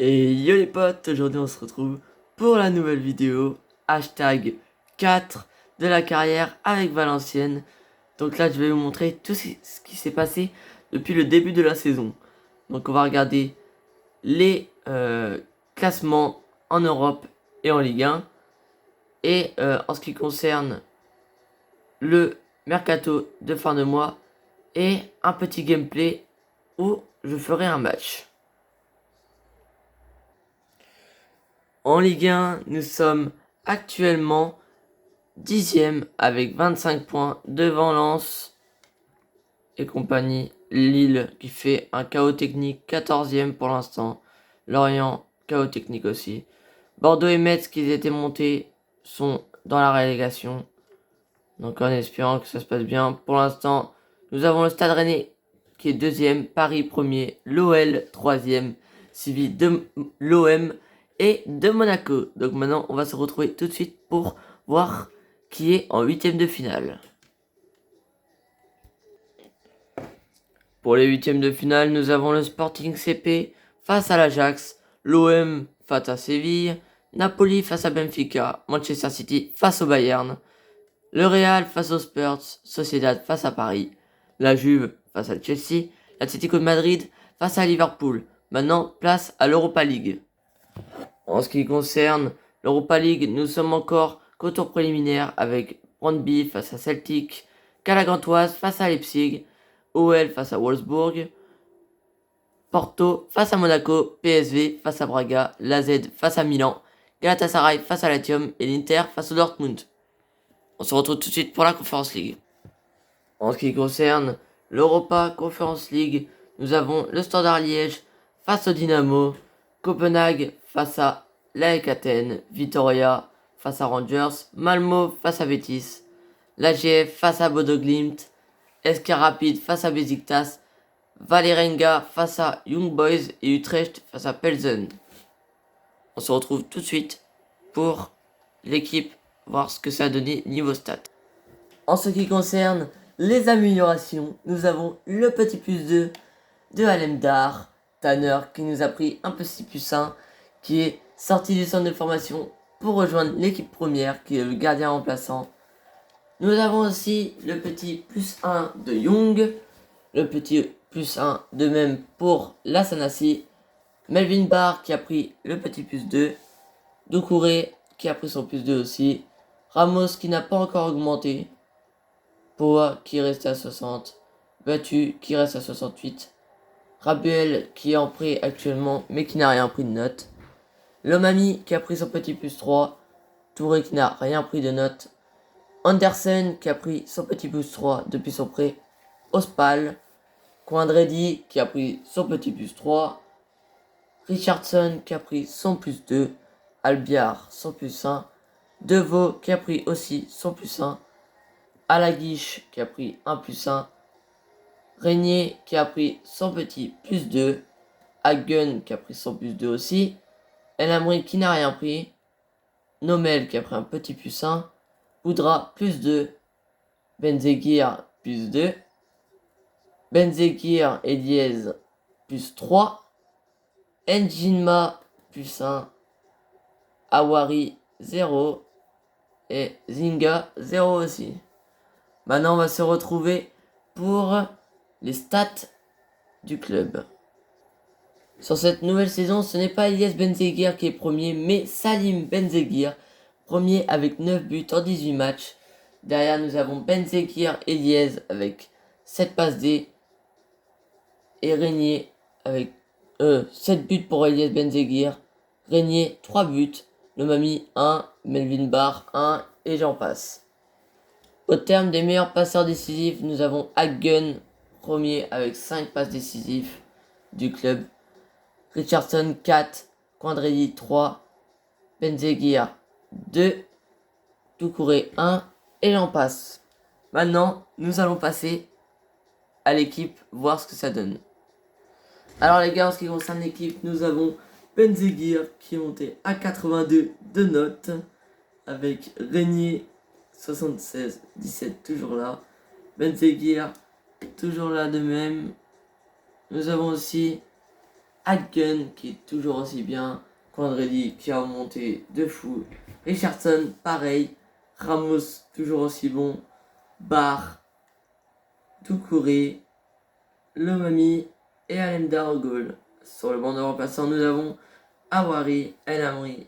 Et yo les potes, aujourd'hui on se retrouve pour la nouvelle vidéo, hashtag 4 de la carrière avec Valenciennes. Donc là je vais vous montrer tout ce qui s'est passé depuis le début de la saison. Donc on va regarder les classements en Europe et en Ligue 1. Et en ce qui concerne le mercato de fin de mois et un petit gameplay où je ferai un match. En Ligue 1, nous sommes actuellement 10e avec 25 points devant Lens et compagnie. Lille qui fait un chaos technique 14e pour l'instant. Lorient, chaos technique aussi. Bordeaux et Metz qui étaient montés sont dans la relégation. Donc en espérant que ça se passe bien. Pour l'instant, nous avons le Stade Rennais qui est 2e, Paris 1er, l'OL 3e, suivi de l'OM et de Monaco. Donc maintenant, on va se retrouver tout de suite pour voir qui est en 8e de finale. Pour les 8e de finale, nous avons le Sporting CP face à l'Ajax, l'OM face à Séville, Napoli face à Benfica, Manchester City face au Bayern, le Real face aux Spurs, Sociedad face à Paris, la Juve face à Chelsea, l'Atlético de Madrid face à Liverpool. Maintenant, place à l'Europa League. En ce qui concerne l'Europa League, nous sommes encore qu'au tour préliminaire avec Brøndby face à Celtic, Calagantoise face à Leipzig, OL face à Wolfsburg, Porto face à Monaco, PSV face à Braga, l'AZ face à Milan, Galatasaray face à Latium et l'Inter face au Dortmund. On se retrouve tout de suite pour la Conference League. En ce qui concerne l'Europa Conference League, nous avons le Standard Liège face au Dynamo, Copenhague face à l'AEK Athènes, Vitoria face à Rangers, Malmo face à Betis, l'AGF face à Bodo Glimt, SK Rapid face à Besiktas, Vålerenga face à Young Boys et Utrecht face à Pilsen. On se retrouve tout de suite pour l'équipe, voir ce que ça a donné niveau stats. En ce qui concerne les améliorations, nous avons le petit plus 2 de Alemdar, Tanner, qui nous a pris un petit plus 1, qui est sorti du centre de formation pour rejoindre l'équipe première, qui est le gardien remplaçant. Nous avons aussi le petit plus 1 de Young, le petit plus 1 de même pour Lassanassi, Melvin Barr qui a pris le petit plus 2, Doucouré qui a pris son plus 2 aussi, Ramos qui n'a pas encore augmenté, Poa qui reste à 60, Batu qui reste à 68, Rabuel qui est en prêt actuellement mais qui n'a rien pris de note, Lomami qui a pris son petit plus 3, Touré qui n'a rien pris de note, Andersen qui a pris son petit plus 3 depuis son prêt, Ospal, Coindredi qui a pris son petit plus 3, Richardson qui a pris son plus 2, Albiar son plus 1, Deveau qui a pris aussi son plus 1, Alaguiche qui a pris un plus 1, Régnier qui a pris son petit plus 2, Hagen qui a pris son plus 2 aussi, El Amri qui n'a rien pris, Nomel qui a pris un petit plus 1, Boudra plus 2, Benzeguir plus 2, Benzeguir et Diez plus 3, Njinma plus 1, Awari 0 et Zinga 0 aussi. Maintenant on va se retrouver pour les stats du club. Sur cette nouvelle saison, ce n'est pas Elias Benzeguir qui est premier, mais Salim Benzeguir, premier avec 9 buts en 18 matchs. Derrière nous avons Benzeguir et Elias avec 7 passes D et Régnier avec 7 buts pour Elias Benzeguir, Régnier 3 buts, Lomami 1, Melvin Barr 1 et j'en passe. Au terme des meilleurs passeurs décisifs, nous avons Hagen premier avec 5 passes décisives du club, Richardson 4, Coindredi 3, Benzeguir 2, Doucouré 1 et j'en passe. Maintenant, nous allons passer à l'équipe, voir ce que ça donne. Alors les gars, en ce qui concerne l'équipe, nous avons Benzeguir qui est monté à 82 de notes, avec Régnier 76, 17 toujours là, Benzeguir toujours là de même. Nous avons aussi Hagen qui est toujours aussi bien. Quadrelli qui a remonté de fou. Richardson, pareil. Ramos, toujours aussi bon. Barr, Doucouré, Lomami et Alemdar au goal. Sur le banc de remplaçants, nous avons Awari, El Amri,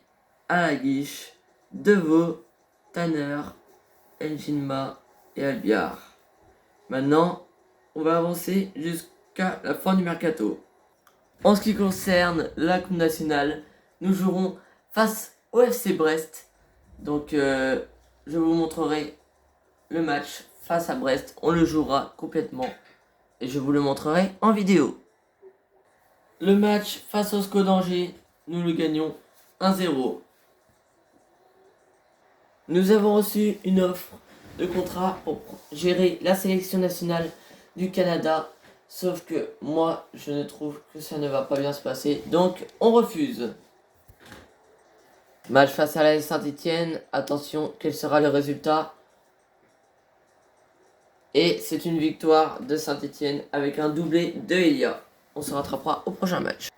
Alaguiche, Deveau, Tanner, Njinma et Albiar. Maintenant, on va avancer jusqu'à la fin du mercato. En ce qui concerne la Coupe nationale, nous jouerons face au FC Brest. Donc, je vous montrerai le match face à Brest. On le jouera complètement et je vous le montrerai en vidéo. Le match face au SCO d'Angers, nous le gagnons 1-0. Nous avons reçu une offre de contrat pour gérer la sélection nationale du Canada. Sauf que moi, je ne trouve que ça ne va pas bien se passer. Donc, on refuse. Match face à la Saint-Etienne. Attention, quel sera le résultat? Et c'est une victoire de Saint-Etienne avec un doublé de Elia. On se rattrapera au prochain match.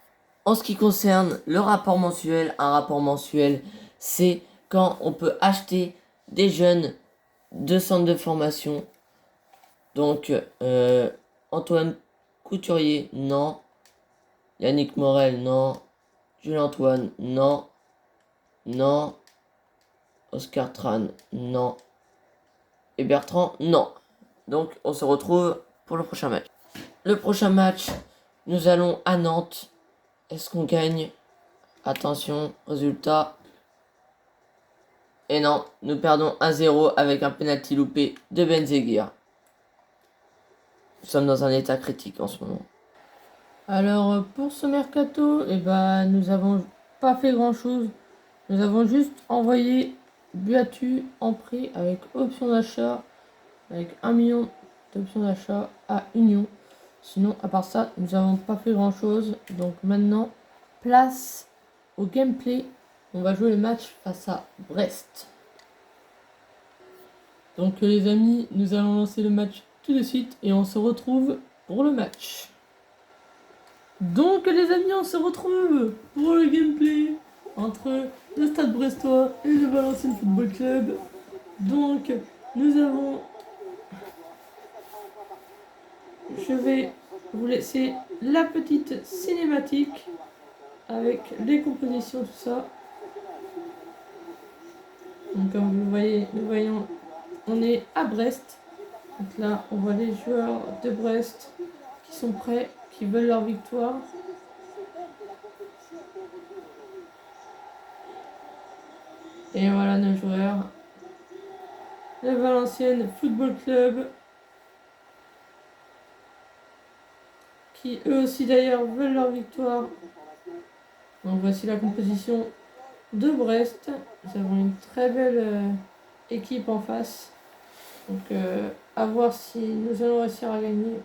En ce qui concerne le rapport mensuel, un rapport mensuel, c'est quand on peut acheter des jeunes de centres de formation. Donc, Antoine Couturier, non. Yannick Morel, non. Jules Antoine, non. Non. Oscar Tran, non. Et Bertrand, non. Donc, on se retrouve pour le prochain match. Le prochain match, nous allons à Nantes. Est-ce qu'on gagne? Attention, résultat. Et non, nous perdons 1-0 avec un penalty loupé de Benzeguir. Nous sommes dans un état critique en ce moment. Alors, pour ce mercato, nous avons pas fait grand-chose. Nous avons juste envoyé Buatu en prêt avec option d'achat, avec 1 million d'options d'achat à Union. Sinon, à part ça, nous n'avons pas fait grand-chose. Donc maintenant, place au gameplay. On va jouer le match face à Brest. Donc les amis, nous allons lancer le match tout de suite et on se retrouve pour le match. Donc les amis, on se retrouve pour le gameplay entre le Stade Brestois et le Valenciennes Football Club. Donc nous avons... Je vais vous laisser la petite cinématique avec les compositions, tout ça. Donc comme vous voyez, on est à Brest. Donc là, on voit les joueurs de Brest qui sont prêts, qui veulent leur victoire. Et voilà nos joueurs. Le Valenciennes Football Club, qui eux aussi d'ailleurs veulent leur victoire. Donc voici la composition de Brest. Nous avons une très belle équipe en face. Donc à voir si nous allons réussir à gagner.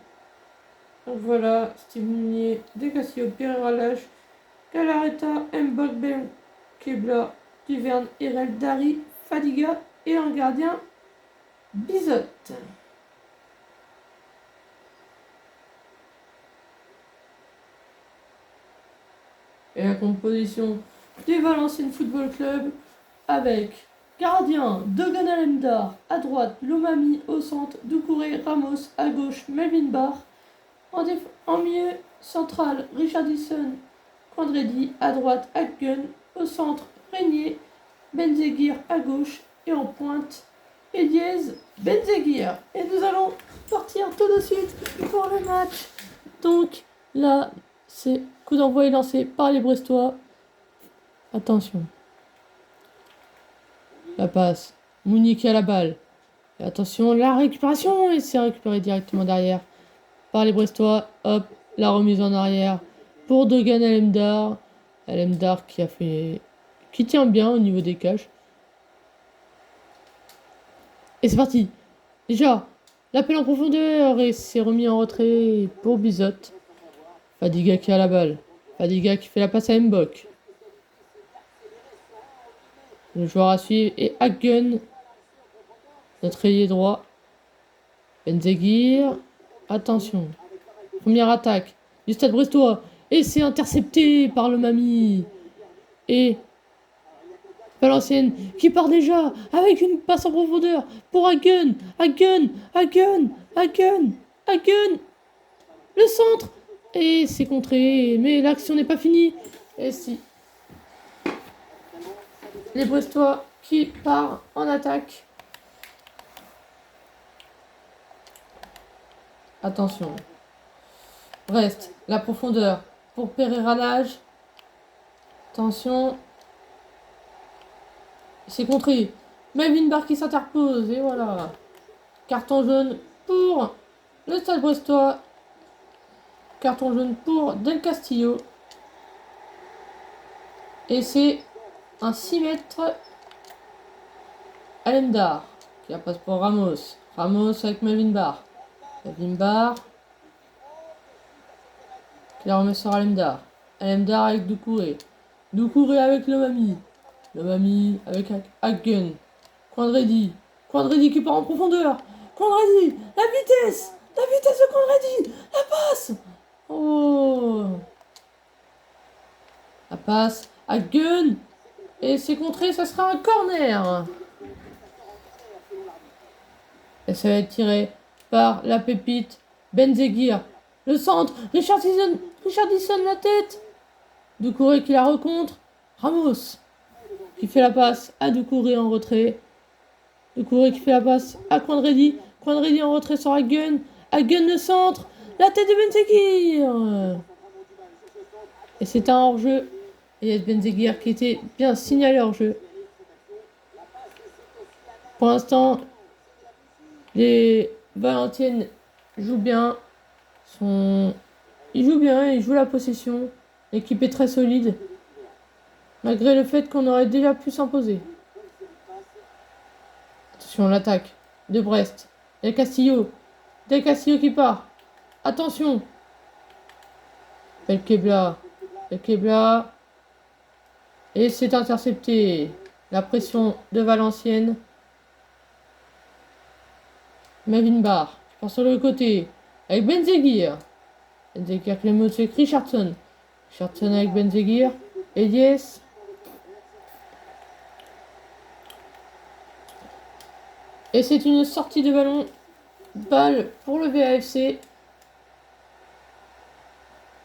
Donc voilà, Steve Mounier, De Castillo, Pereira Lage, Galareta, Mbok, Ben, Kebla, Duverne, Irel, Dari, Fadiga et un gardien, Bizot. Et la composition du Valenciennes Football Club avec gardien Dogan Alemdar à droite, Lomami au centre, Doucouré, Ramos à gauche, Melvin Barr en milieu central, Richardson, Quadrelli à droite, Hagen au centre, Régnier, Benzeguir à gauche et en pointe, Eliez Benzeguir. Et nous allons partir tout de suite pour le match. Donc là, c'est coup d'envoi est lancé par les Brestois. Attention. La passe. Mounier qui a la balle. Et attention, la récupération. Et c'est récupéré directement derrière par les Brestois. Hop, la remise en arrière pour Dogan Alemdar. Alemdar qui tient bien au niveau des cages. Et c'est parti. Déjà, l'appel en profondeur et c'est remis en retrait pour Bizot. Fadiga qui a la balle. Fadiga qui fait la passe à Mbok. Le joueur à suivre est Hagen. Notre ailier droit. Benzeguir. Attention. Première attaque du Stade Brestois. Et c'est intercepté par le Mamie. Et Valenciennes qui part déjà avec une passe en profondeur pour Hagen. Hagen. Le centre. Et c'est contré. Mais l'action n'est pas finie. Et si. Les Brestois qui part en attaque. Attention. Brest, la profondeur pour Pereira Lage. Attention. C'est contré. Melvin Barr qui s'interpose. Et voilà. Carton jaune pour le Stade Brestois. Carton jaune pour Del Castillo. Et c'est un 6 mètres Alemdar qui la passe pour Ramos. Ramos avec Melvin Barr. Melvin Barr qui la remet sur Alemdar. Alemdar avec Doucouré. Doucouré avec le Mamie. Le Mamie avec Hagen. Quandredi. Quandredi qui part en profondeur. Quandredi. La vitesse. La vitesse de Quandredi. La passe. Oh. La passe. Hagen. Et c'est contré, ça sera un corner. Et ça va être tiré par la pépite Benzeguir. Le centre. Richardson la tête. Doucouré qui la recontre. Ramos qui fait la passe à Doucouré en retrait. Doucouré qui fait la passe à Quandredi. Quandredi en retrait sur Hagen. Hagen le centre. La tête de Benzeguir. Et c'est un hors-jeu. Et Benzeguir qui était bien signalé hors-jeu. Pour l'instant, les Valenciennes jouent bien. Ils jouent bien, ils jouent la possession. L'équipe est très solide. Malgré le fait qu'on aurait déjà pu s'imposer. Attention, l'attaque de Brest. Del Castillo. Del Castillo qui part. Attention. Belkebla. Belkebla. Et c'est intercepté. La pression de Valenciennes. Melvin Barr. Qui part sur le côté. Avec Benzeguir. Benzeguir qui le met avec Richardson. Richardson avec Benzeguir. Eliès. Et c'est une sortie de ballon. Balle pour le VAFC.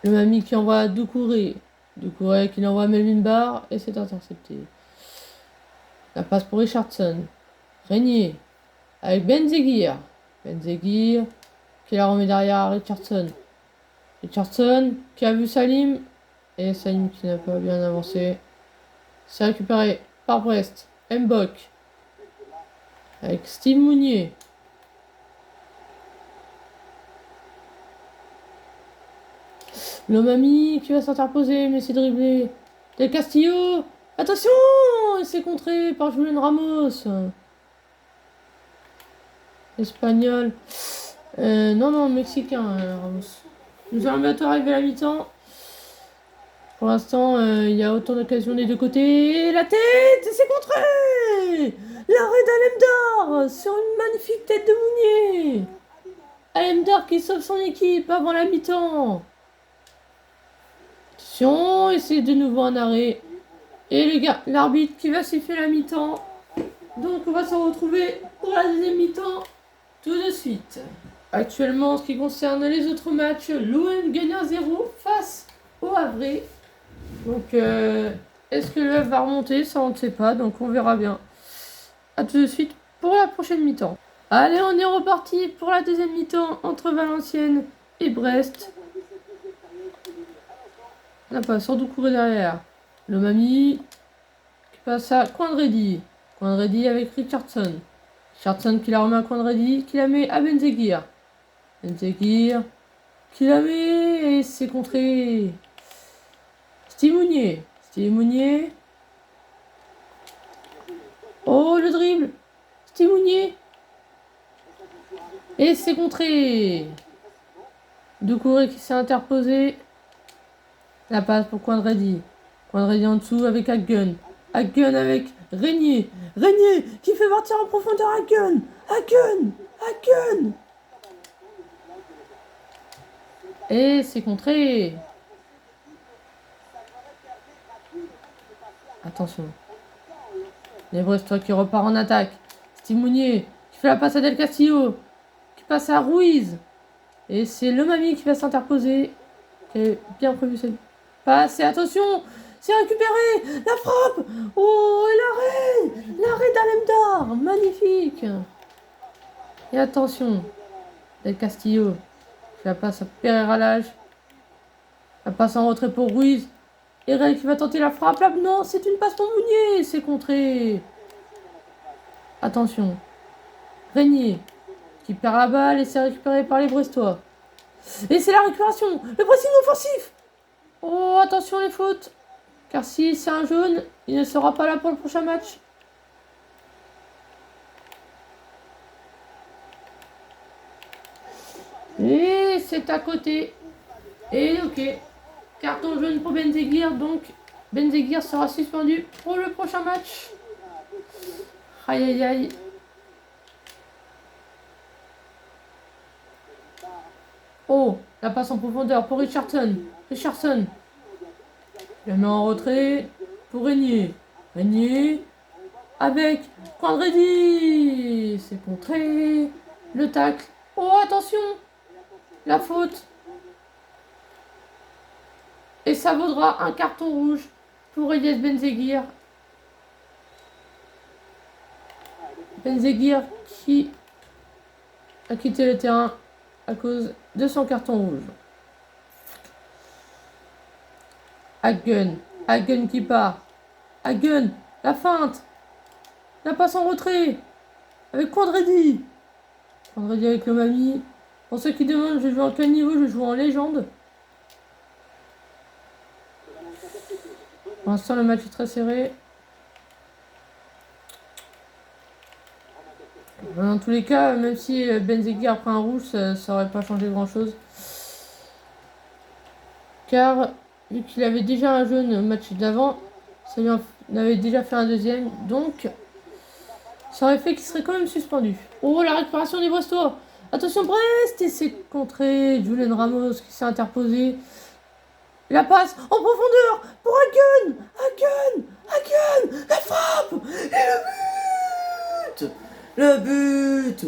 Le Mamie qui envoie Doucouré. Doucouré qui l'envoie à Melvin Barr. Et c'est intercepté. La passe pour Richardson. Régnier. Avec Benzeguir. Benzeguir qui la remet derrière à Richardson. Richardson qui a vu Salim. Et Salim qui n'a pas bien avancé. C'est récupéré par Brest. Mbok. Avec Steve Mounier. Le Mamie qui va s'interposer, mais c'est dribblé. Del Castillo. Attention. C'est contré par Julian Ramos. Espagnol. Non, mexicain, Ramos. Nous allons bientôt arriver à la mi-temps. Pour l'instant, il y a autant d'occasions des deux côtés. La tête, c'est contré. L'arrêt d'Alemdar sur une magnifique tête de Mounier. Alemdar qui sauve son équipe avant la mi-temps. Attention, et c'est de nouveau un arrêt. Et l'arbitre qui va siffler la mi-temps. Donc on va se retrouver pour la deuxième mi-temps tout de suite. Actuellement, en ce qui concerne les autres matchs, l'OM gagne 1-0 face au Havre. Donc, est-ce que le Havre va remonter? Ça, on ne sait pas, donc on verra bien. A tout de suite pour la prochaine mi-temps. Allez, on est reparti pour la deuxième mi-temps entre Valenciennes et Brest. On n'a pas sans Doucouré derrière. Le Mamie qui passe à Quandredi. Quandredi avec Richardson. Richardson qui la remet à Quandredi, qui la met à Benzeguir. Benzeguir qui la met et c'est contré. Steve Mounier. Oh, le dribble. Steve Mounier. Et c'est contré. Doucouré qui s'est interposé. La passe pour Quandredi. Quandredi en dessous avec Hagen. Hagen avec Régnier. Régnier qui fait partir en profondeur Hagen. Et c'est contré. Attention. Les Brestois qui repart en attaque. Steve Mounier qui fait la passe à Del Castillo. Qui passe à Ruiz. Et c'est le Mami qui va s'interposer. Qui a bien prévu cette passe. Et attention, c'est récupéré. La frappe. Oh, et l'arrêt. L'arrêt d'Alemdar. Magnifique. Et attention. Del Castillo. Qui la passe à Pereira Lage. La passe en retrait pour Ruiz. Erel qui va tenter la frappe. Là, non, c'est une passe pour Mounier. C'est contré. Attention. Régnier qui perd la balle et c'est récupéré par les Brestois. Et c'est la récupération. Le pressing offensif. Oh, attention les fautes. Car si c'est un jaune, il ne sera pas là pour le prochain match. Et c'est à côté. Et ok. Carton jaune pour Benzeguir. Donc Benzeguir sera suspendu pour le prochain match. Aïe aïe aïe. Oh, la passe en profondeur pour Richardson. Richardson. Il la met en retrait pour Régnier. Régnier avec Quandredi. C'est contré. Le tacle. Oh, attention. La faute. Et ça vaudra un carton rouge pour Elias Benzeguir. Benzeguir qui a quitté le terrain à cause de son carton rouge. Hagen. Hagen qui part. Hagen. La feinte. La passe en retrait. Avec Quandredi. Quandredi avec le Mami. Pour ceux qui demandent, je joue en quel niveau? Je joue en légende. Pour l'instant, le match est très serré. Dans tous les cas, même si Benzeguir a pris un rouge, ça n'aurait pas changé grand chose. Car, vu qu'il avait déjà un jaune au match d'avant, ça lui en avait déjà fait un deuxième. Donc, ça aurait fait qu'il serait quand même suspendu. Oh, la récupération des Brestois. Attention, Brest. Et c'est contré. Julian Ramos qui s'est interposé. La passe en profondeur pour Hagen. Hagen. Hagen. La frappe. Et Le but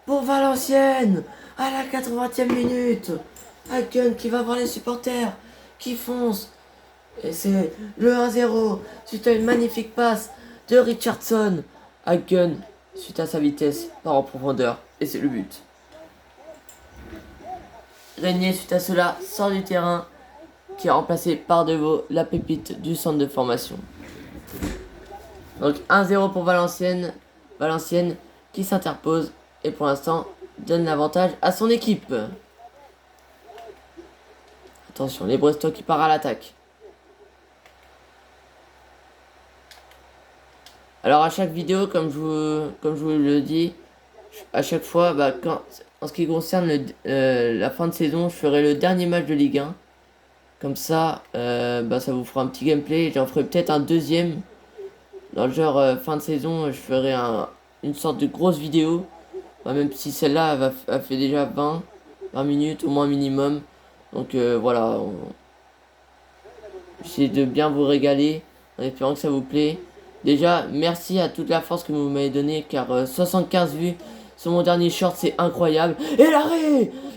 pour Valenciennes à la 80e minute. Hagen qui va voir les supporters qui foncent. Et c'est le 1-0 suite à une magnifique passe de Richardson. Hagen suite à sa vitesse part en profondeur et c'est le but. Régnier suite à cela sort du terrain qui est remplacé par Deveau, la pépite du centre de formation. Donc 1-0 pour Valenciennes. Valenciennes qui s'interpose et pour l'instant donne l'avantage à son équipe. Attention, les Brestois qui partent à l'attaque. Alors à chaque vidéo, comme je vous le dis, à chaque fois, en ce qui concerne la fin de saison, je ferai le dernier match de Ligue 1. Comme ça, ça vous fera un petit gameplay. J'en ferai peut-être un deuxième. Dans le genre fin de saison, je ferai une sorte de grosse vidéo. Même si celle-là, elle fait déjà 20 minutes au moins minimum. Donc voilà, j'essaie de bien vous régaler en espérant que ça vous plaît. Déjà, merci à toute la force que vous m'avez donnée car 75 vues sur mon dernier short, c'est incroyable. Et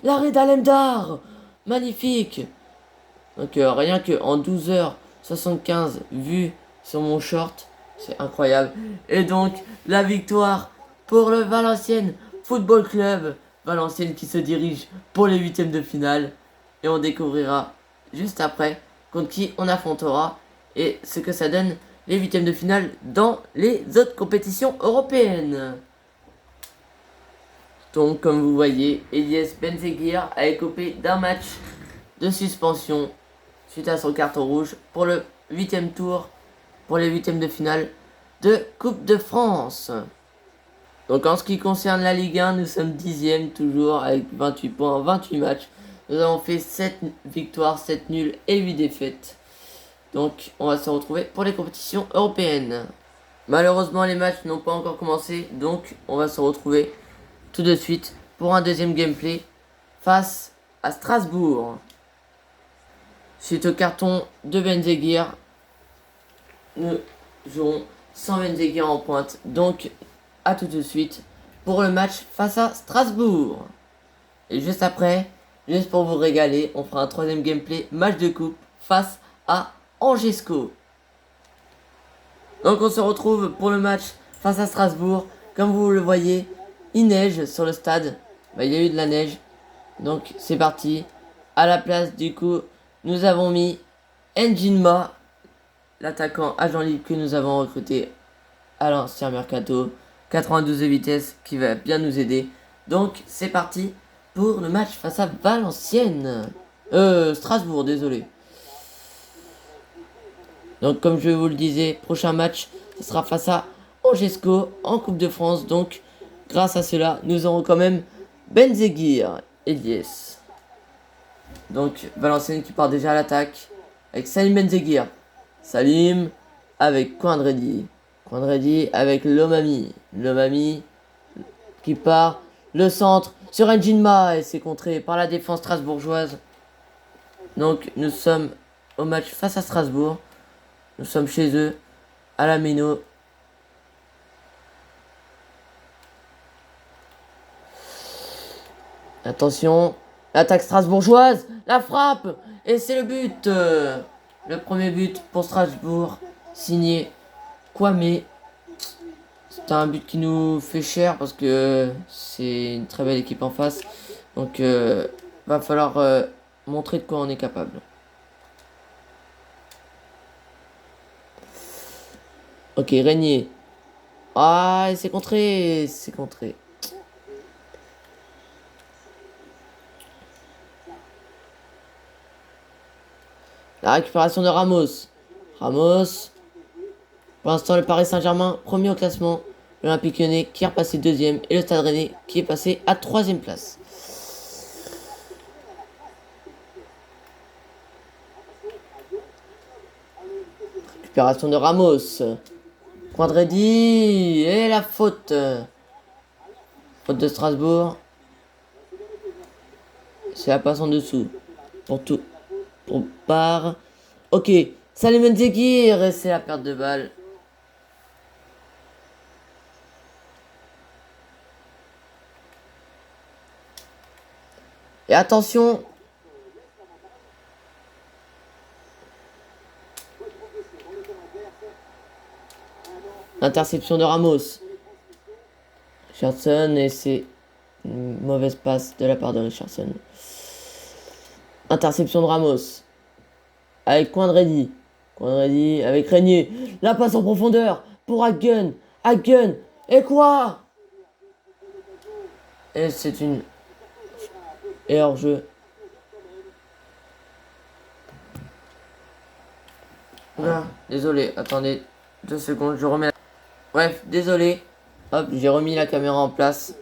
l'arrêt d'Alemdar, magnifique. Donc rien que en 12 heures, 75 vues sur mon short, c'est incroyable. Et donc, la victoire pour le Valenciennes Football Club. Valenciennes qui se dirige pour les huitièmes de finale. Et on découvrira juste après contre qui on affrontera et ce que ça donne les huitièmes de finale dans les autres compétitions européennes. Donc comme vous voyez, Elias Benzeguir a écopé d'un match de suspension suite à son carton rouge pour le 8e tour, pour les huitièmes de finale de Coupe de France. Donc en ce qui concerne la Ligue 1, nous sommes 10e toujours avec 28 points en 28 matchs. Nous avons fait 7 victoires, 7 nuls et 8 défaites. Donc on va se retrouver pour les compétitions européennes. Malheureusement les matchs n'ont pas encore commencé, donc on va se retrouver tout de suite pour un deuxième gameplay face à Strasbourg. Suite au carton de Benzeguir, nous joueront sans Benzeguir en pointe. Donc, à tout de suite pour le match face à Strasbourg. Et juste après, juste pour vous régaler, on fera un troisième gameplay match de coupe face à Angesco. Donc on se retrouve pour le match face à Strasbourg. Comme vous le voyez, il neige sur le stade. Il y a eu de la neige. Donc c'est parti. À la place du coup, nous avons mis Njinma, l'attaquant agent libre que nous avons recruté à l'ancien mercato. 92 de vitesse qui va bien nous aider. Donc c'est parti pour le match face à Valenciennes. Strasbourg, désolé. Donc comme je vous le disais, prochain match, ce sera face à Angesco en Coupe de France. Donc grâce à cela, nous aurons quand même Benzeguir et Lies. Donc Valenciennes qui part déjà à l'attaque avec Salim Benzeguir. Salim avec Quandredi. Quandredi avec Lomami. Lomami qui part le centre sur Njinma et c'est contré par la défense strasbourgeoise. Donc nous sommes au match face à Strasbourg. Nous sommes chez eux, à la Méno. Attention, l'attaque strasbourgeoise, la frappe, et c'est le but. Le premier but pour Strasbourg, signé Kwame. C'est un but qui nous fait cher parce que c'est une très belle équipe en face. Donc, va falloir montrer de quoi on est capable. Ok, Régnier. Ah, c'est contré, c'est contré. La récupération de Ramos. Ramos. Pour l'instant, le Paris Saint-Germain, premier au classement. L'Olympique Lyonnais qui est repassé deuxième. Et le Stade Rennais qui est passé à troisième place. Récupération de Ramos. Quandredi. Et la faute. Faute de Strasbourg. C'est la passe en dessous. Pour tout. Pour Bar. Ok. Salim Benzeguir. Et c'est la perte de balle. Et attention. Interception de Ramos. Richardson et c'est une mauvaise passe de la part de Richardson. Interception de Ramos. Avec Quandredi. Quandredi avec Régnier. La passe en profondeur pour Hagen. Hagen. Et quoi? Et c'est une... Et hors-jeu. Ah, désolé, attendez 2 secondes, je remets la... Bref, désolé. Hop, j'ai remis la caméra en place.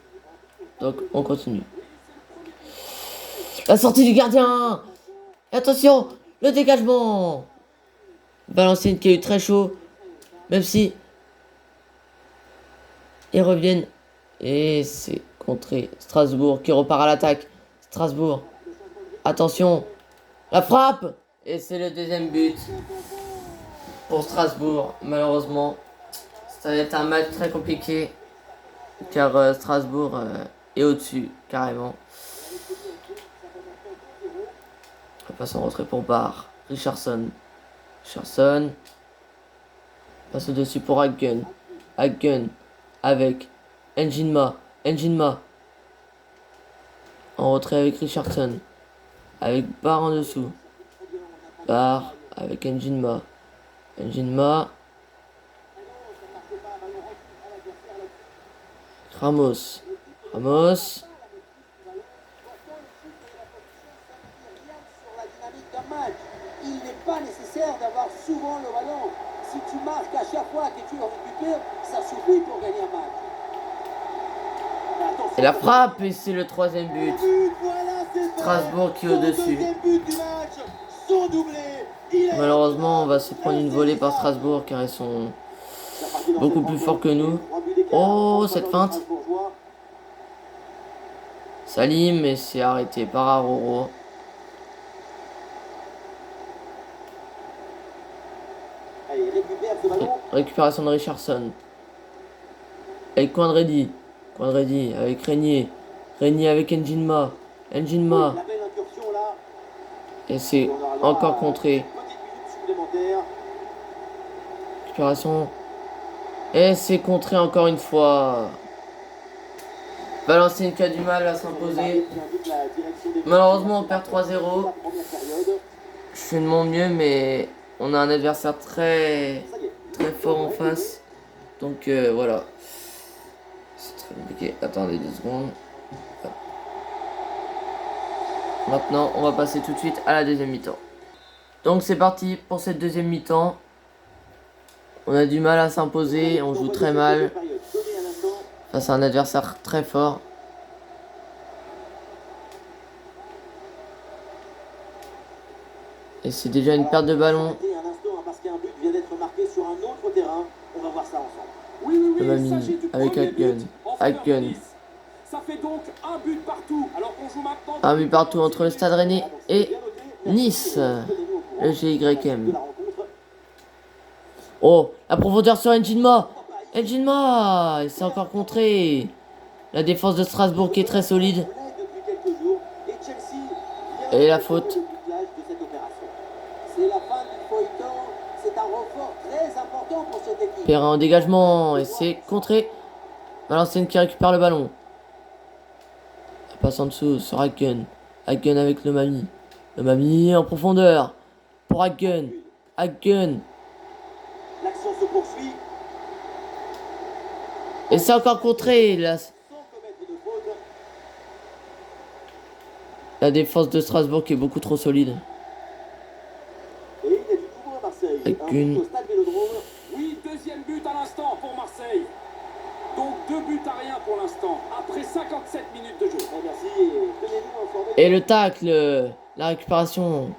Donc, on continue. La sortie du gardien. Et attention, le dégagement. Valenciennes qui a eu très chaud. Même si... Ils reviennent. Et c'est contré. Strasbourg qui repart à l'attaque. Strasbourg. Attention. La frappe. Et c'est le deuxième but. Pour Strasbourg, malheureusement. Ça va être un match très compliqué. Car Strasbourg est au-dessus, carrément. On passe en retrait pour Bar. Richardson. Richardson. Passe au-dessus pour Hagen. Hagen. Avec Njinma. Njinma. En retrait avec Richardson. Avec Bar en dessous. Bar avec Njinma. Njinma. Ramos. Ramos. Il n'est pas nécessaire d'avoir souvent le ballon. Si tu marques à chaque fois que tu le récupères, ça suffit pour gagner un match. Et la frappe, et c'est le troisième but. Strasbourg qui est au-dessus. Malheureusement, on va se prendre une volée par Strasbourg car ils sont beaucoup plus forts que nous. Oh, cette feinte. Salim, et c'est arrêté par Aroro. Allez, récupère ce ballon. Récupération de Richardson. Avec Quandredi. Quandredi avec Régnier. Régnier avec Njinma. Njinma. La belle incursion là. Et c'est On aura droit encore à contré. une petite minute supplémentaire. Récupération. Et c'est contré encore une fois. Valenciennes qui a du mal à s'imposer. Malheureusement, on perd 3-0. Je fais de mon mieux, mais on a un adversaire très fort en face. Donc voilà. C'est très compliqué. Attendez 2 secondes. Maintenant, on va passer tout de suite à la deuxième mi-temps. Donc c'est parti pour cette deuxième mi-temps. On a du mal à s'imposer, on joue très mal face à un adversaire très fort. Et c'est déjà une perte de ballon. Le Mamie avec Hagen. Hagen. Ça fait donc un but partout. Alors qu'on joue maintenant. Un but partout entre le Stade Rennais et Nice. Le GYM. Oh, la profondeur sur Njinma. Njinma, il s'est encore contré. La défense de Strasbourg qui est très solide. Et la faute. C'est la fin du feuilleton. C'est un renfort très important pour cette équipe. Perrin en dégagement et c'est contré. Valenciennes qui récupère le ballon. Ça passe en dessous sur Hagen. Hagen avec le Mamie. Le Mamie en profondeur. Pour Hagen. Hagen. L'action se poursuit Et c'est encore contré. sans commettre de faute. La défense de Strasbourg qui est beaucoup trop solide. Et il y a du nouveau à Marseille. Avec Un une- but au Stade Vélodrome. Oui, deuxième but à l'instant pour Marseille. Donc 2 buts à rien pour l'instant. Après 57 minutes de jeu. Ah, merci. Et tenez-nous informés. Et le tacle. La récupération.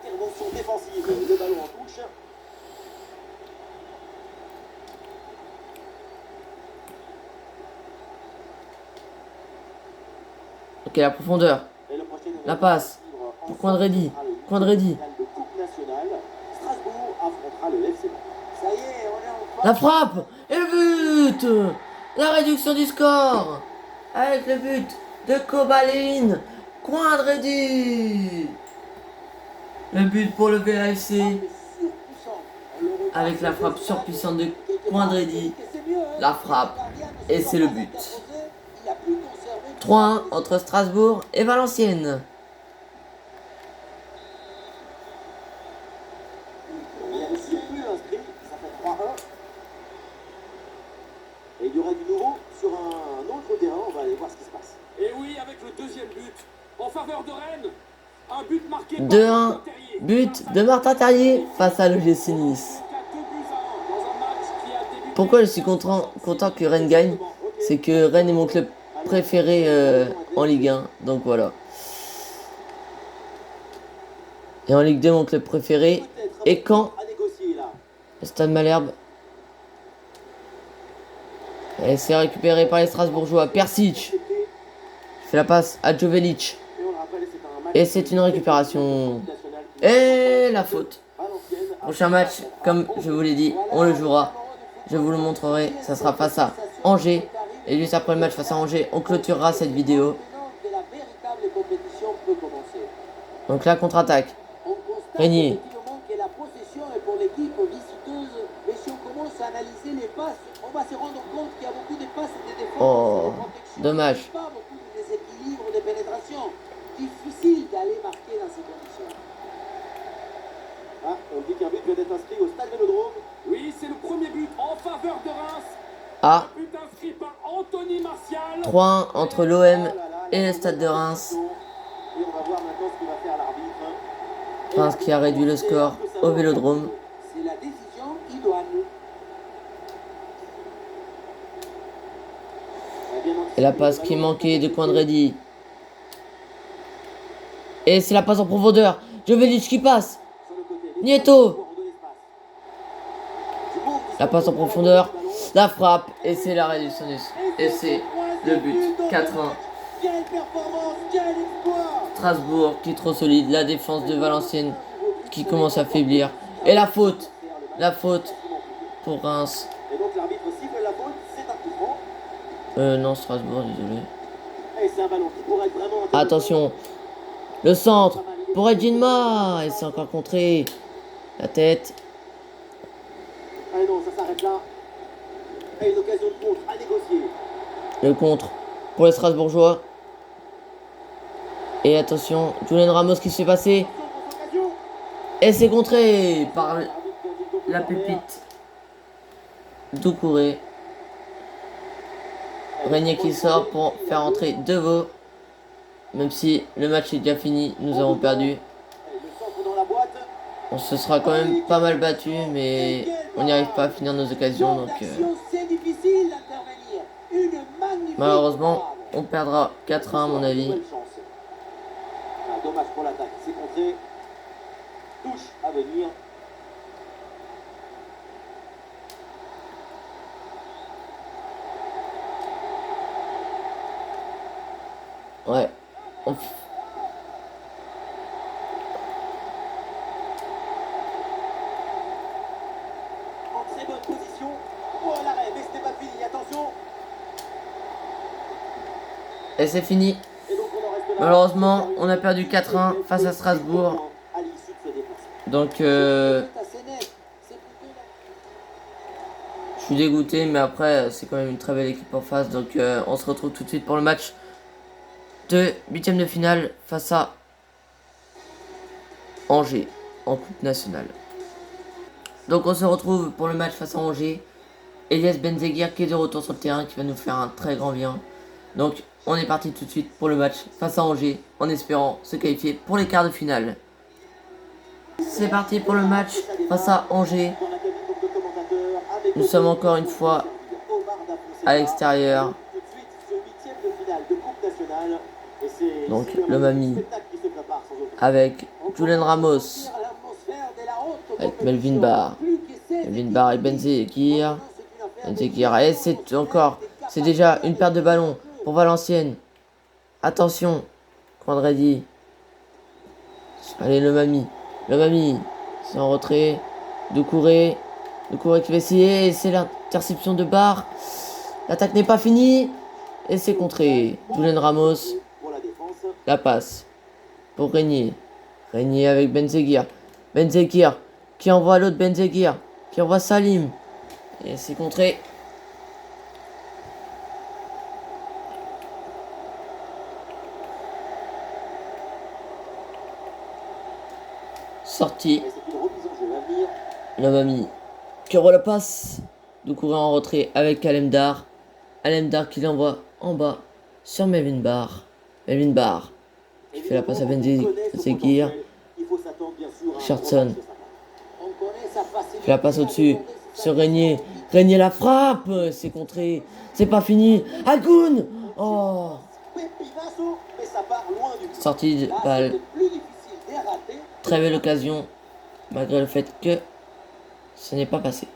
Intervention défensive. Le ballon en touche. Ok, la profondeur. Et le prochain La passe. Pour Quandredi. Quandredi. de Coupe nationale. Strasbourg affrontera le FC. Ça y est, on est en La frappe. Et le but. La réduction du score. Avec le but de Kobalin. Quandredi. Le but pour le VAFC. Avec la frappe surpuissante de Quandredi. La frappe. Et c'est le but. 3-1 entre Strasbourg et Valenciennes. Il y a 6 buts inscrits, ça fait 3-1. Et il y aura du nouveau sur un autre terrain, on va aller voir ce qui se passe. Et oui, avec le deuxième but en faveur de Rennes. Un but marqué par 2-1. Martin Terrier. But de Martin Terrier face à l'OGC Nice. Donc, à 2 buts à 1 dans un match qui a débuté. Pourquoi je suis content que Rennes gagne? C'est que Rennes est mon club préféré en Ligue 1. Donc voilà. Et en Ligue 2, mon club préféré est Caen, À négocier là. le Stade Malherbe. Et c'est récupéré par les Strasbourgeois. Persic fait la passe à Jovelic. Et on le rappelle, c'est un match Et c'est une récupération. national. Et la faute. Valenciennes a- Prochain match, comme je vous l'ai dit, on le jouera. Je vous le montrerai. Ça sera face à Angers. Et juste après le match face à Angers, on clôturera cette vidéo. Maintenant que la véritable compétition peut commencer. Donc là, contre-attaque. On constate Régnier. effectivement que la possession est pour l'équipe visiteuse. Mais si on commence à analyser les passes, on va se rendre compte qu'il y a beaucoup de passes et des défenses. Oh, et des protections. dommage. Pas beaucoup de déséquilibre, de pénétration. Difficile d'aller marquer dans ces conditions. Ah, on dit qu'un but vient d'être inscrit au Stade Vélodrome. Oui, c'est le premier but en faveur de Reims. Ah, But inscrit par Anthony Martial. 3-1 entre l'OM et le Stade de Reims. Et on va voir maintenant ce qu'il va faire l'arbitre. Reims qui a réduit le score au Vélodrome. C'est la décision idoine. Et la passe qui manquait de Quandredi. Et c'est la passe en profondeur. Jovelic qui passe. Nieto. La passe en profondeur. La frappe. Et c'est la réduction du score. Et c'est le but. 4-1. Quelle performance, quel exploit. Strasbourg qui est trop solide. La défense de Valenciennes qui commence à faiblir. Et la faute La faute pour Reims. Et donc l'arbitre siffle la faute, c'est un coup franc. Non, Strasbourg, désolé. Et c'est un ballon qui pourrait être vraiment intéressant. Attention. Le centre pour Edjinma. Et c'est encore contré. La tête. Allez non, ça s'arrête là. Et une occasion de contre à négocier. Le contre pour les Strasbourgeois. Et attention, Julian Ramos qui se fait passer. Et c'est contré par la pépite Doucouré. Régnier qui sort pour faire entrer Deveau. Même si le match est déjà fini, nous avons perdu. On se sera quand même pas mal battu, mais on n'y arrive pas à finir nos occasions. Donc malheureusement, on perdra 4-1 à mon avis. Dommage pour l'attaque, c'est contré. Touche à venir. Ouais. En très bonne position. Oh l'arrêt, mais ce n'est pas fini, attention. Et c'est fini. Malheureusement, on a perdu 4-1 face à Strasbourg. Donc, je suis dégoûté, mais après, c'est quand même une très belle équipe en face. Donc, on se retrouve tout de suite pour le match de 8ème de finale face à Angers en Coupe nationale. Donc, on se retrouve pour le match face à Angers. Elias Benzeguir qui est de retour sur le terrain, qui va nous faire un très grand bien. Donc, on est parti tout de suite pour le match face à Angers, en espérant se qualifier pour les quarts de finale. C'est parti pour le match face à Angers. Nous sommes encore une fois à l'extérieur. Donc le Mamie avec Julian Ramos, avec Melvin Barr. Melvin Barr et Benzeguir. Benzeguir, et c'est déjà une perte de ballon pour Valenciennes. Attention, Quandredi. Allez, le Mamie. Le Mamie, c'est en retrait. Doucouré. Doucouré qui va essayer. C'est l'interception de Barre. L'attaque n'est pas finie. Et c'est contré. Julian Ramos. La passe pour Régnier. Régnier avec Benzeguir. Benzeguir qui envoie l'autre Benzeguir. Qui envoie Salim. Et c'est contré. Sorti. La Mamie qui envoie la passe. Doucouré en retrait avec Alemdar. Alemdar qui l'envoie en bas sur Melvin Barr. Melvin Barr qui fait la passe à Benzeguir. Richardson fait la passe au-dessus sur Régnier. Régnier la frappe. C'est contré. C'est pas fini. Agoun. Oh. Sortie de balle. Très belle occasion, malgré le fait que ce n'est pas passé.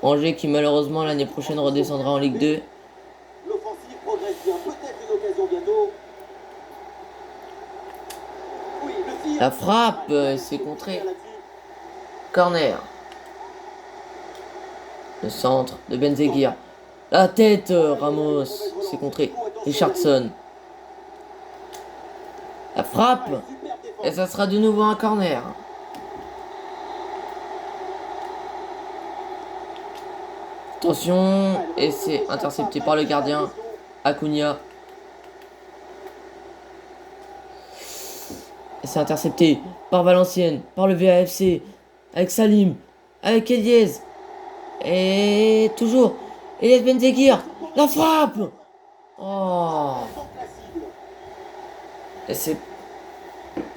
Angers qui malheureusement l'année prochaine redescendra en Ligue 2. L'offensive progresse bien, peut-être une occasion bientôt. Oui, le tir. La frappe, c'est contré. Corner. Le centre de Benzeguir. La tête, Ramos, c'est contré. Richardson. La frappe. Et ça sera de nouveau un corner. Attention. Et c'est intercepté par le gardien. Acuna. Et c'est intercepté par Valenciennes. Par le VAFC. Avec Salim. Avec Eliez. Et toujours. Elias Benzeguir. La frappe. Oh. Et c'est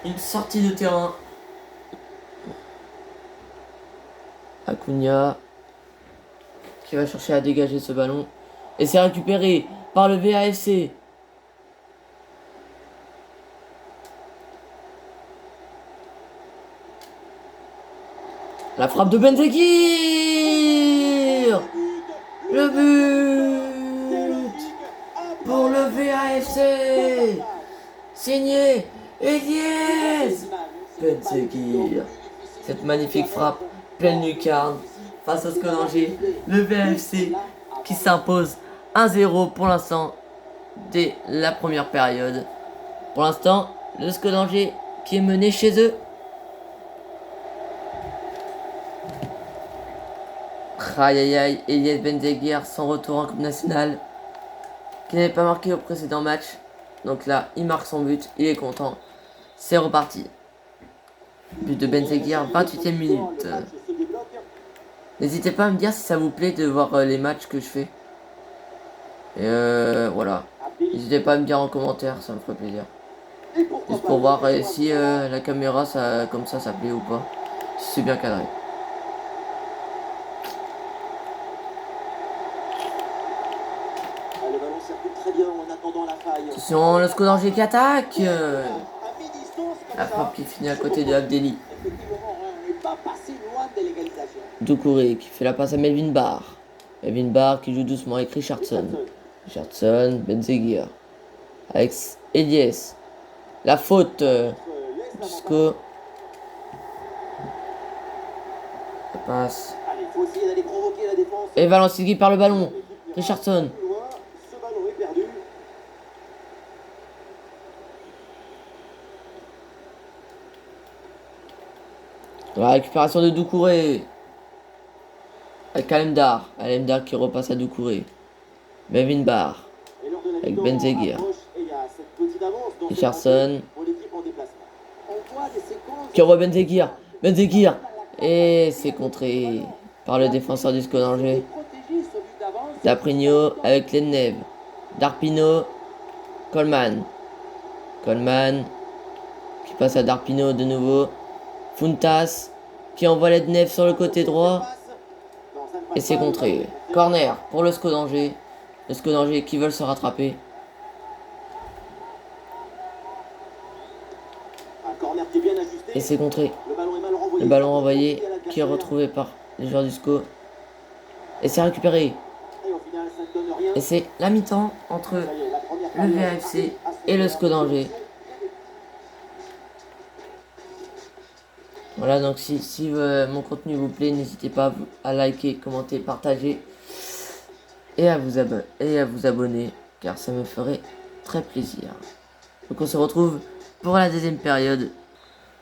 une sortie de terrain. Acuna qui va chercher à dégager ce ballon. Et c'est récupéré par le VAFC. La frappe de Benzeguir. Le but pour le VAFC. Signé Eliez Benzeguir. Cette magnifique frappe, pleine lucarne, face au SCO d'Angers. Le VAFC qui s'impose 1-0 pour l'instant, dès la première période. Pour l'instant, le SCO d'Angers qui est mené chez eux. Aïe aïe aïe, Elias Benzeguir, son retour en Coupe nationale, qui n'avait pas marqué au précédent match. Donc là, il marque son but, il est content. C'est reparti. But de Benzeguir, 28e minute. N'hésitez pas à me dire si ça vous plaît de voir les matchs que je fais. Et voilà. N'hésitez pas à me dire en commentaire, ça me ferait plaisir. Juste pour voir si la caméra, ça, comme ça plaît ou pas. Si c'est bien cadré. Le ballon circule très bien en attendant la faille. Attention, le SCO d'Angers qui attaque. À mi-distance, comme La ça. frappe qui finit à côté de Abdelli. Effectivement, on n'est pas passé loin de l'égalisation. Doucouré qui fait la passe à Melvin Barr. Melvin Barr qui joue doucement avec Richardson. Richardson, Benzeguir. Avec Elias. La faute du SCO. La passe. Allez, faut essayer d'aller provoquer la défense. Et Valenciennes qui perd le ballon. Richardson. Plus loin, ce ballon est perdu. La récupération de Doucouré. Avec Alemdar. Alemdar qui repasse à Doucouré. Melvin Barr. Et lors de la Avec mi-temps, Benzeguir. approche, et il y a cette petite avance dans cette Richardson. rencontre pour l'équipe en déplacement. On voit des séquences Qui envoie Benzeguir. Benzeguir. Et c'est contré par le défenseur du SCO d'Angers. protégées, ce but d'avance. Daprigno avec Lednev. Darpino. Coleman. Coleman. Qui passe à Darpino de nouveau. Funtas. Qui envoie Lednev sur le côté droit. Et c'est contré. Corner pour le SCO d'Angers. Le SCO d'Angers qui veulent se rattraper. Un corner qui est bien ajusté. Et c'est contré. Le ballon est mal renvoyé. Le ballon envoyé qui est retrouvé par les joueurs du SCO. Et c'est récupéré. Et au final, ça ne donne rien. Et c'est la mi-temps entre Ça y est, la première le période VAFC à ce et le moment-là. SCO d'Angers. Voilà, donc si mon contenu vous plaît, n'hésitez pas à liker, commenter, partager et à vous abonner, car ça me ferait très plaisir. Donc on se retrouve pour la deuxième période.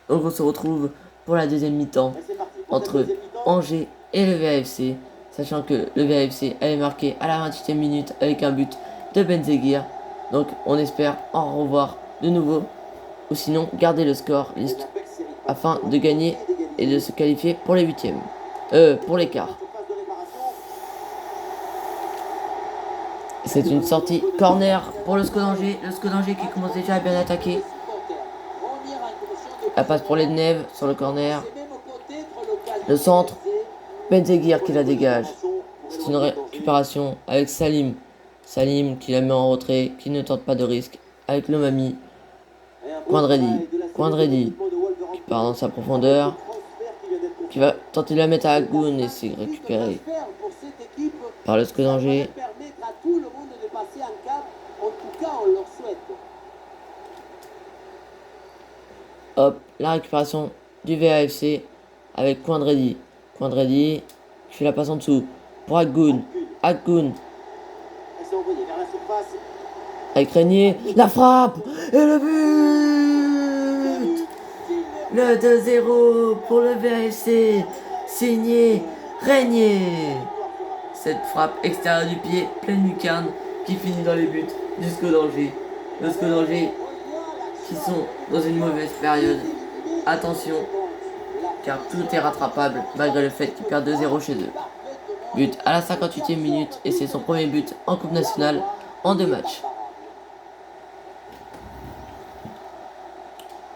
Donc on se retrouve pour la deuxième mi-temps Et c'est parti pour cette entre deuxième mi-temps. Angers et le VAFC, sachant que le VAFC avait marqué à la 28e minute avec un but de Benzeguir. Donc on espère en revoir de nouveau, ou sinon garder le score liste afin de gagner et de se qualifier pour les huitièmes. Pour les quarts. C'est une sortie corner pour le SCO d'Angers. Le SCO d'Angers qui commence déjà à bien attaquer. La passe pour Lednev sur le corner. Le centre. Benzeguir qui la dégage. C'est une récupération avec Salim. Salim qui la met en retrait, qui ne tente pas de risque. Avec Lomami. Quandredi. Quandredi qui part dans sa profondeur. Qui va tenter de la mettre à Agoun et c'est récupéré par le SCO d'Angers. Permettre à tout le monde de passer un cap. En tout cas, on leur souhaite. Hop, la récupération du VAFC avec Quandredi. Quandredi qui fait la passe en dessous pour Agoun. Agoun Elle s'est envoyée vers la surface. avec Régnier. La frappe et le but. Le 2-0 pour le VAFC. Signé Régnier. Cette frappe extérieure du pied, pleine lucarne, qui finit dans les buts du SCO d'Angers. Le SCO d'Angers qui sont dans une mauvaise période. Attention, car tout est rattrapable malgré le fait qu'ils perdent 2-0 chez eux. But à la 58e minute et c'est son premier but en Coupe nationale en 2 matchs.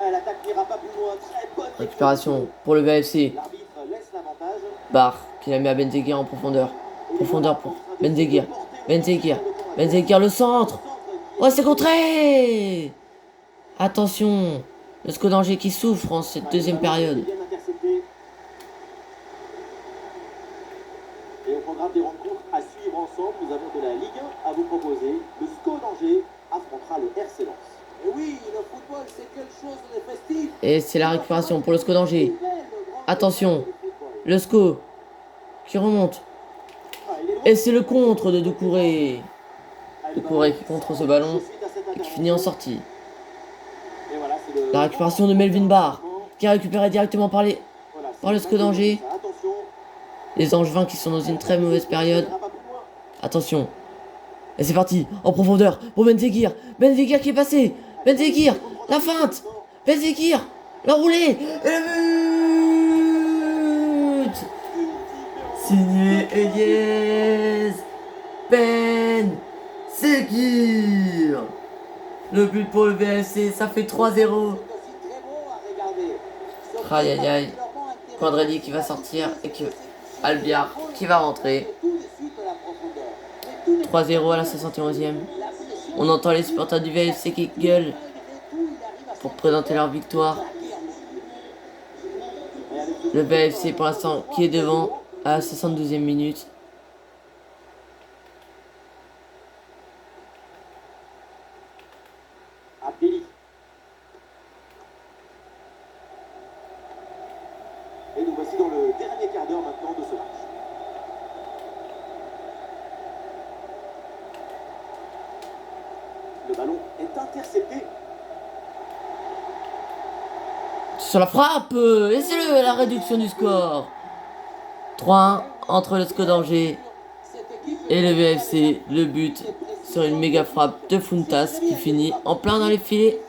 L'attaque n'ira pas plus loin. Très bonne Récupération pour le VAFC. L'arbitre laisse l'avantage. Barr qui la met à Benzeguir en profondeur. Profondeur pour Benzeguir. Benzeguir. Benzeguir le centre. Oh, c'est contré. Attention. Le SCO d'Angers qui souffre en cette deuxième période. Bien intercepté. Et au programme des rencontres à suivre ensemble, nous avons de la Ligue 1 à vous proposer. Le SCO d'Angers affrontera le RC Lens. Et oui, le football c'est quelque chose de festif. Et c'est la récupération pour le SCO d'Angers. Attention, le SCO qui remonte. Et c'est le contre de Doucouré. Doucouré qui contre ce ballon et qui finit en sortie. La récupération de Melvin Barr qui est récupéré directement par le SCO d'Angers. Les Angevins qui sont dans une très mauvaise période. Attention. Et c'est parti, en profondeur, pour Benzekir. Benzekir qui est passé. Benzekir, la feinte. Benzekir, la roulée. Et le but. Signé Eliez Benzekir. Le but pour le VFC, ça fait 3-0. Aïe aïe aïe. Quadrelli qui va sortir et que Albiar qui va rentrer. 3-0 à la 71e. On entend les supporters du VFC qui gueulent pour présenter leur victoire. Le VFC pour l'instant qui est devant à la 72e minute. Abdelli. Et nous voici dans le dernier quart d'heure maintenant de ce match. Le ballon est intercepté. Sur la frappe, et c'est la réduction du score. 3-1 entre le SCO d'Angers et le VFC. Le but sur une méga frappe de Funtas qui finit en plein dans les filets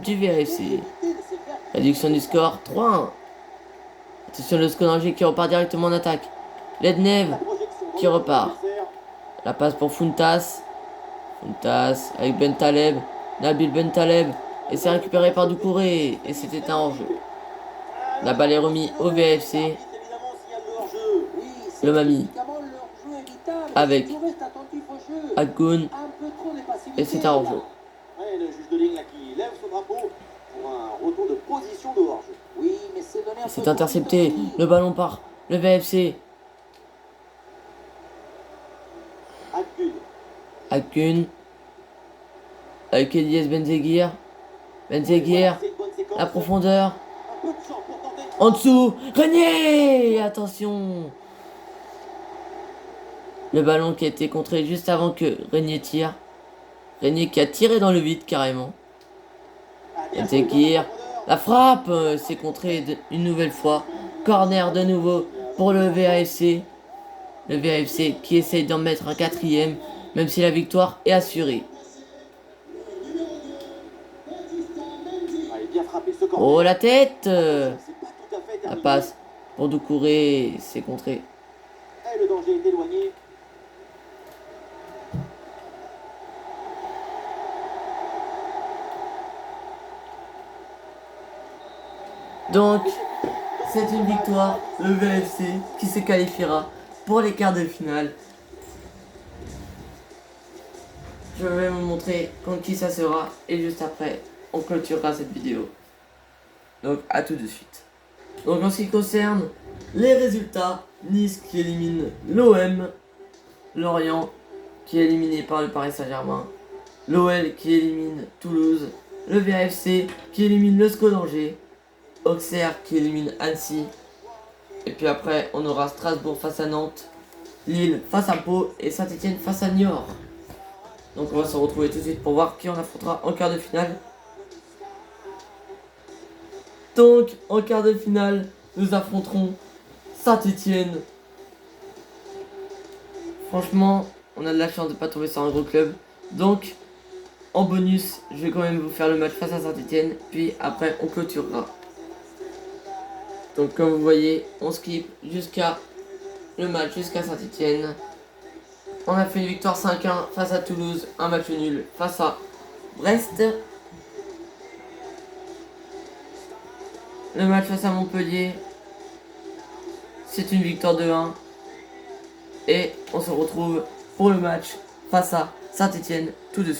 du VFC. Réduction du score 3-1. Attention, le SCO d'Angers qui repart directement en attaque. Lednev qui repart. La passe pour Funtas. Funtas avec Bentaleb. Nabil Bentaleb. Et c'est récupéré par Doucouré. Et c'était un hors-jeu. La balle est remise au VFC. Le Mami. Avec Agoun. Et c'est un hors-jeu. Le juge de ligne là qui lève son drapeau pour un retour de position de hors-jeu. Oui, mais c'est donné un peu. C'est intercepté. Le ballon part. Le VFC. Agoun. Avec Elias Benzekir. Benzekir. La profondeur. En dessous. Régnier. Attention. Le ballon qui a été contré juste avant que Régnier tire. Régnier qui a tiré dans le vide carrément. Benzekir. La frappe. C'est contré une nouvelle fois. Corner de nouveau pour le VAFC. Le VAFC qui essaye d'en mettre un quatrième. Même si la victoire est assurée. Oh la tête. La passe pour Doucouré. C'est contré. Le danger est éloigné. Donc, c'est une victoire, le VFC qui se qualifiera pour les quarts de finale. Je vais vous montrer contre qui ça sera et juste après, on clôturera cette vidéo. Donc, à tout de suite. Donc, en ce qui concerne les résultats, Nice qui élimine l'OM, Lorient qui est éliminé par le Paris Saint-Germain, l'OL qui élimine Toulouse, le VFC qui élimine le SCO d'Angers, Auxerre qui élimine Annecy. Et puis après, on aura Strasbourg face à Nantes, Lille face à Pau et Saint-Etienne face à Niort. Donc on va se retrouver tout de suite pour voir qui on affrontera en quart de finale. Donc en quart de finale, nous affronterons Saint-Etienne. Franchement, on a de la chance de ne pas tomber sur un gros club. Donc en bonus, je vais quand même vous faire le match face à Saint-Etienne. Puis après, on clôturera. Donc comme vous voyez, on skip jusqu'à le match jusqu'à Saint-Etienne. On a fait une victoire 5-1 face à Toulouse, un match nul face à Brest. Le match face à Montpellier, c'est une victoire 2-1. Et on se retrouve pour le match face à Saint-Etienne tout de suite.